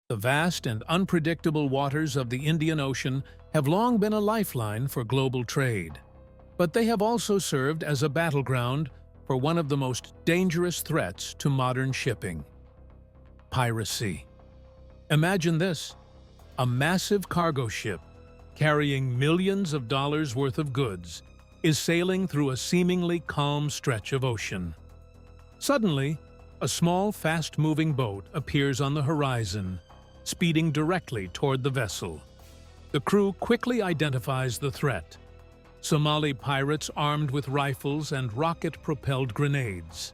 The vast and unpredictable waters of the Indian Ocean have long been a lifeline for global trade. But they have also served as a battleground for one of the most dangerous threats to modern shipping: piracy. Imagine this: a massive cargo ship carrying millions of dollars worth of goods is sailing through a seemingly calm stretch of ocean. Suddenly, a small, fast-moving boat appears on the horizon, speeding directly toward the vessel. The crew quickly identifies the threat: Somali pirates armed with rifles and rocket-propelled grenades.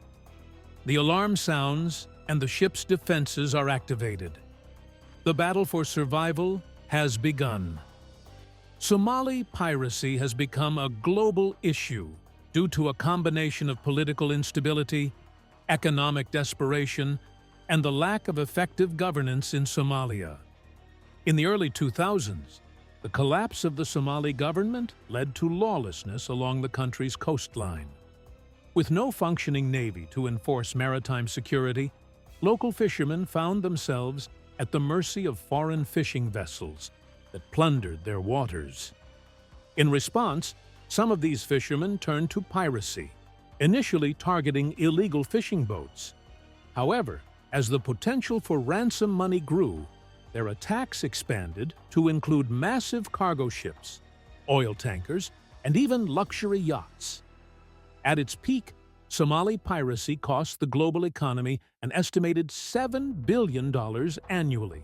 The alarm sounds, and the ship's defenses are activated. The battle for survival has begun. Somali piracy has become a global issue due to a combination of political instability, economic desperation, and the lack of effective governance in Somalia. In the early 2000s, the collapse of the Somali government led to lawlessness along the country's coastline. With no functioning navy to enforce maritime security, local fishermen found themselves at the mercy of foreign fishing vessels that plundered their waters. In response, some of these fishermen turned to piracy, initially targeting illegal fishing boats. However, as the potential for ransom money grew, their attacks expanded to include massive cargo ships, oil tankers, and even luxury yachts. At its peak, Somali piracy cost the global economy an estimated $7 billion annually.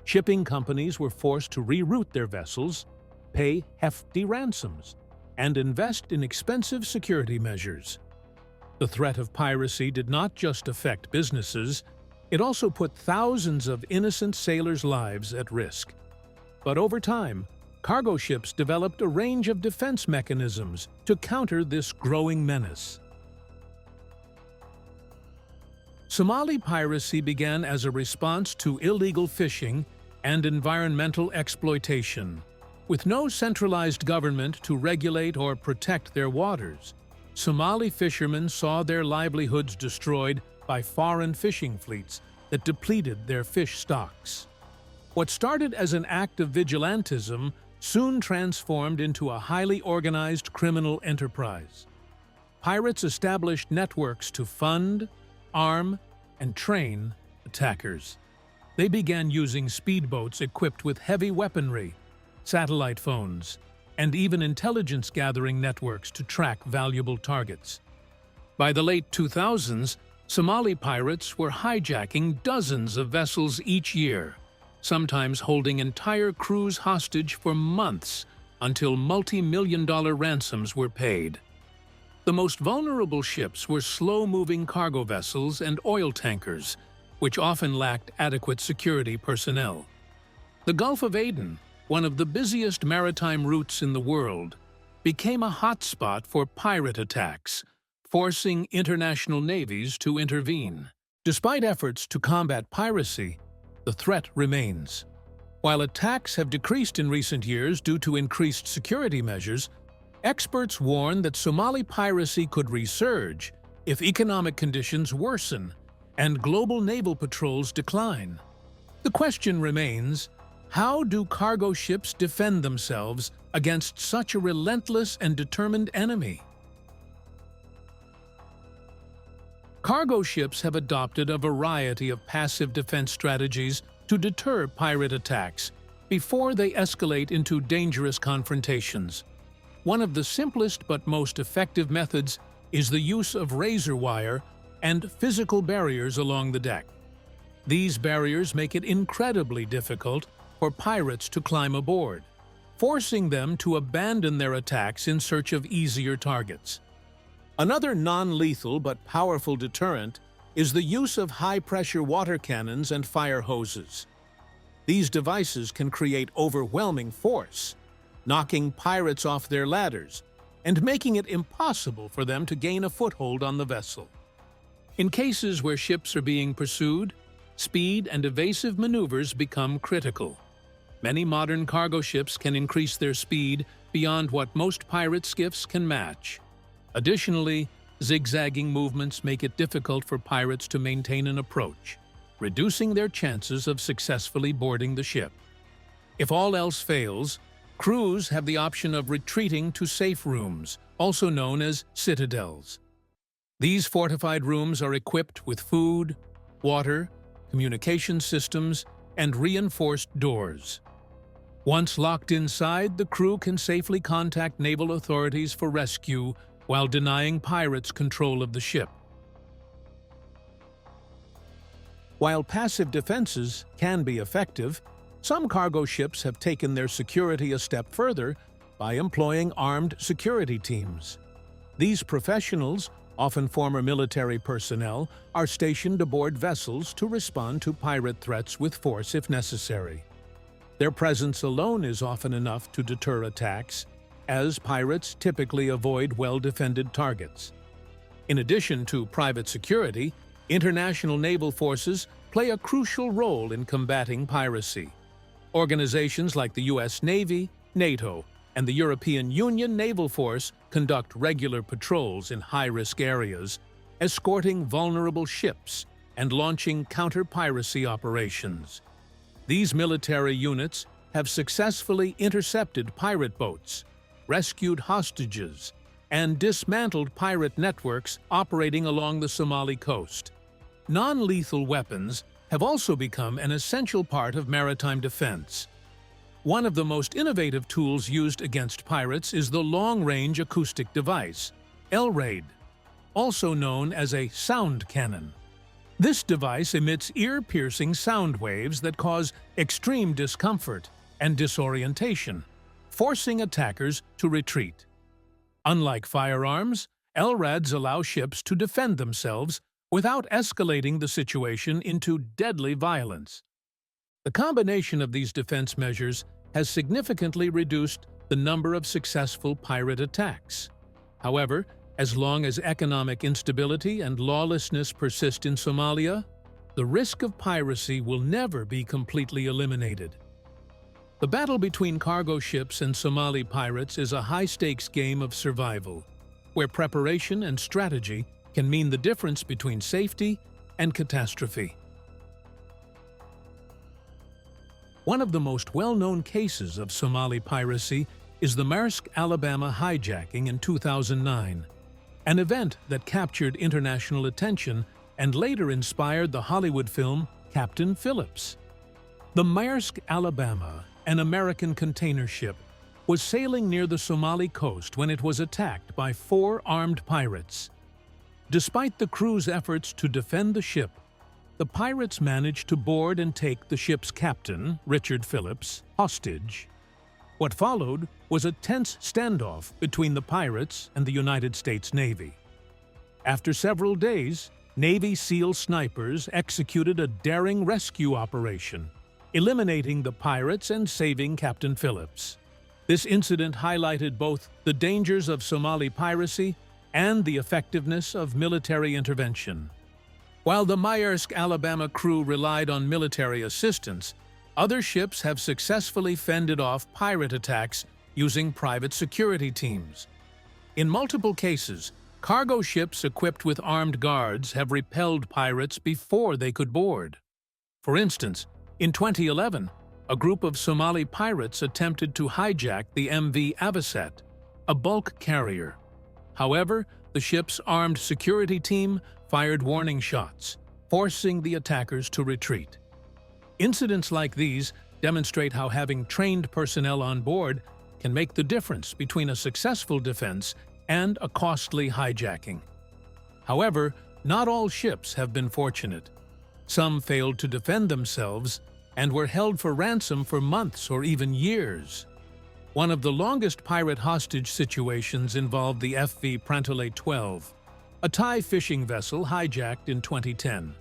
Shipping companies were forced to reroute their vessels, pay hefty ransoms, and invest in expensive security measures. The threat of piracy did not just affect businesses, it also put thousands of innocent sailors' lives at risk. But over time, cargo ships developed a range of defense mechanisms to counter this growing menace. Somali piracy began as a response to illegal fishing and environmental exploitation. With no centralized government to regulate or protect their waters, Somali fishermen saw their livelihoods destroyed by foreign fishing fleets that depleted their fish stocks. What started as an act of vigilantism soon transformed into a highly organized criminal enterprise. Pirates established networks to fund, arm, and train attackers. They began using speedboats equipped with heavy weaponry, satellite phones, and even intelligence-gathering networks to track valuable targets. By the late 2000s, Somali pirates were hijacking dozens of vessels each year, sometimes holding entire crews hostage for months until multi-million-dollar ransoms were paid. The most vulnerable ships were slow-moving cargo vessels and oil tankers, which often lacked adequate security personnel. The Gulf of Aden, one of the busiest maritime routes in the world, became a hotspot for pirate attacks, forcing international navies to intervene. Despite efforts to combat piracy, the threat remains. While attacks have decreased in recent years due to increased security measures, experts warn that Somali piracy could resurge if economic conditions worsen and global naval patrols decline. The question remains: how do cargo ships defend themselves against such a relentless and determined enemy? Cargo ships have adopted a variety of passive defense strategies to deter pirate attacks before they escalate into dangerous confrontations. One of the simplest but most effective methods is the use of razor wire and physical barriers along the deck. These barriers make it incredibly difficult for pirates to climb aboard, forcing them to abandon their attacks in search of easier targets. Another non-lethal but powerful deterrent is the use of high-pressure water cannons and fire hoses. These devices can create overwhelming force, knocking pirates off their ladders and making it impossible for them to gain a foothold on the vessel. In cases where ships are being pursued, speed and evasive maneuvers become critical. Many modern cargo ships can increase their speed beyond what most pirate skiffs can match. Additionally, zigzagging movements make it difficult for pirates to maintain an approach, reducing their chances of successfully boarding the ship. If all else fails, crews have the option of retreating to safe rooms, also known as citadels. These fortified rooms are equipped with food, water, communication systems, and reinforced doors. Once locked inside, the crew can safely contact naval authorities for rescue while denying pirates control of the ship. While passive defenses can be effective, some cargo ships have taken their security a step further by employing armed security teams. These professionals, often former military personnel, are stationed aboard vessels to respond to pirate threats with force if necessary. Their presence alone is often enough to deter attacks, as pirates typically avoid well-defended targets. In addition to private security, international naval forces play a crucial role in combating piracy. Organizations like the U.S. Navy, NATO, and the European Union Naval Force conduct regular patrols in high-risk areas, escorting vulnerable ships and launching counter-piracy operations. These military units have successfully intercepted pirate boats, rescued hostages, and dismantled pirate networks operating along the Somali coast. Non-lethal weapons have also become an essential part of maritime defense. One of the most innovative tools used against pirates is the long-range acoustic device, LRAID, also known as a sound cannon. This device emits ear-piercing sound waves that cause extreme discomfort and disorientation, forcing attackers to retreat. Unlike firearms, LRADs allow ships to defend themselves without escalating the situation into deadly violence. The combination of these defense measures has significantly reduced the number of successful pirate attacks. However, as long as economic instability and lawlessness persist in Somalia, the risk of piracy will never be completely eliminated. The battle between cargo ships and Somali pirates is a high-stakes game of survival, where preparation and strategy can mean the difference between safety and catastrophe. One of the most well-known cases of Somali piracy is the Maersk Alabama hijacking in 2009, an event that captured international attention and later inspired the Hollywood film Captain Phillips. The Maersk Alabama, an American container ship, was sailing near the Somali coast when it was attacked by 4 armed pirates. Despite the crew's efforts to defend the ship, the pirates managed to board and take the ship's captain, Richard Phillips, hostage. What followed was a tense standoff between the pirates and the United States Navy. After several days, Navy SEAL snipers executed a daring rescue operation, eliminating the pirates and saving Captain Phillips. This incident highlighted both the dangers of Somali piracy and the effectiveness of military intervention. While the Maersk Alabama crew relied on military assistance, other ships have successfully fended off pirate attacks using private security teams. In multiple cases, cargo ships equipped with armed guards have repelled pirates before they could board. For instance, in 2011, a group of Somali pirates attempted to hijack the MV Avocet, a bulk carrier. However, the ship's armed security team fired warning shots, forcing the attackers to retreat. Incidents like these demonstrate how having trained personnel on board can make the difference between a successful defense and a costly hijacking. However, not all ships have been fortunate. Some failed to defend themselves and were held for ransom for months or even years. One of the longest pirate hostage situations involved the FV Prantole 12, a Thai fishing vessel hijacked in 2010.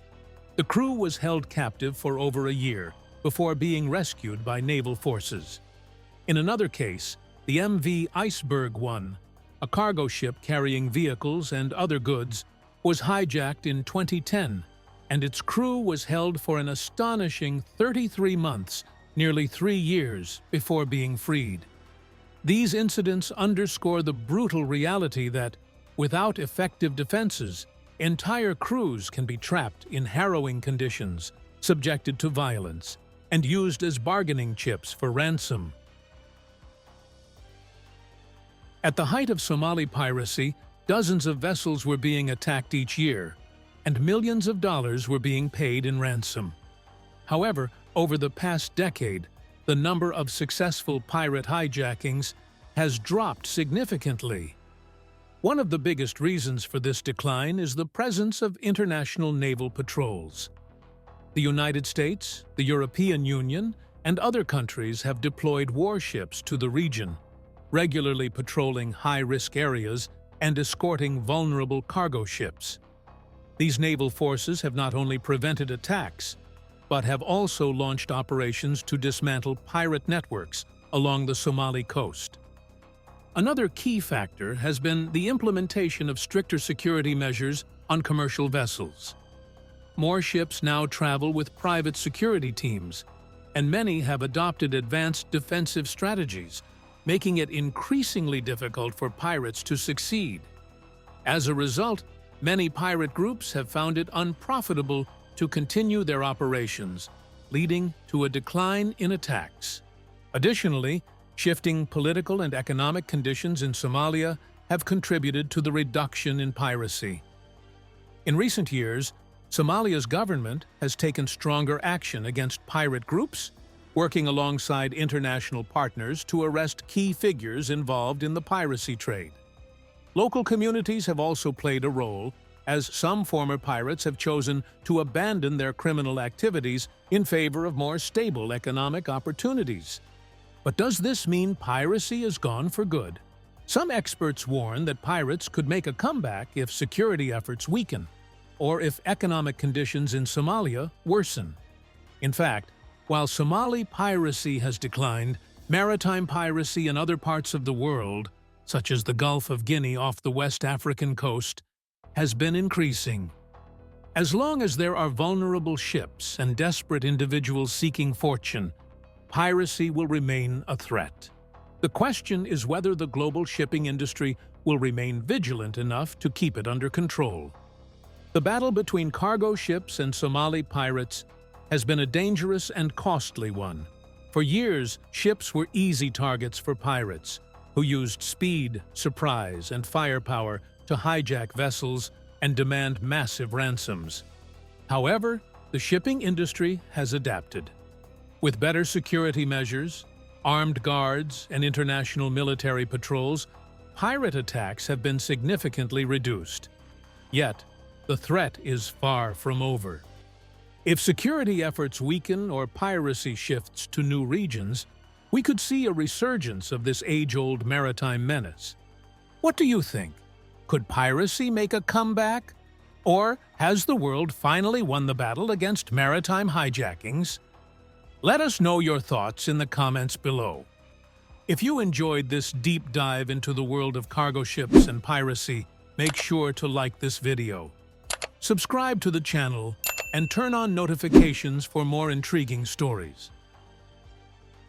The crew was held captive for over a year before being rescued by naval forces. In another case, the MV Iceberg 1, a cargo ship carrying vehicles and other goods, was hijacked in 2010, and its crew was held for an astonishing 33 months, nearly 3 years, before being freed. These incidents underscore the brutal reality that, without effective defenses, entire crews can be trapped in harrowing conditions, subjected to violence, and used as bargaining chips for ransom. At the height of Somali piracy, dozens of vessels were being attacked each year, and millions of dollars were being paid in ransom. However, over the past decade, the number of successful pirate hijackings has dropped significantly. One of the biggest reasons for this decline is the presence of international naval patrols. The United States, the European Union, and other countries have deployed warships to the region, regularly patrolling high-risk areas and escorting vulnerable cargo ships. These naval forces have not only prevented attacks, but have also launched operations to dismantle pirate networks along the Somali coast. Another key factor has been the implementation of stricter security measures on commercial vessels. More ships now travel with private security teams, and many have adopted advanced defensive strategies, making it increasingly difficult for pirates to succeed. As a result, many pirate groups have found it unprofitable to continue their operations, leading to a decline in attacks. Additionally, shifting political and economic conditions in Somalia have contributed to the reduction in piracy. In recent years, Somalia's government has taken stronger action against pirate groups, working alongside international partners to arrest key figures involved in the piracy trade. Local communities have also played a role, as some former pirates have chosen to abandon their criminal activities in favor of more stable economic opportunities. But does this mean piracy is gone for good? Some experts warn that pirates could make a comeback if security efforts weaken, or if economic conditions in Somalia worsen. In fact, while Somali piracy has declined, maritime piracy in other parts of the world, such as the Gulf of Guinea off the West African coast, has been increasing. As long as there are vulnerable ships and desperate individuals seeking fortune, piracy will remain a threat. The question is whether the global shipping industry will remain vigilant enough to keep it under control. The battle between cargo ships and Somali pirates has been a dangerous and costly one. For years, ships were easy targets for pirates, who used speed, surprise, and firepower to hijack vessels and demand massive ransoms. However, the shipping industry has adapted. With better security measures, armed guards, and international military patrols, pirate attacks have been significantly reduced. Yet, the threat is far from over. If security efforts weaken or piracy shifts to new regions, we could see a resurgence of this age-old maritime menace. What do you think? Could piracy make a comeback? Or has the world finally won the battle against maritime hijackings? Let us know your thoughts in the comments below. If you enjoyed this deep dive into the world of cargo ships and piracy, make sure to like this video. Subscribe to the channel and turn on notifications for more intriguing stories.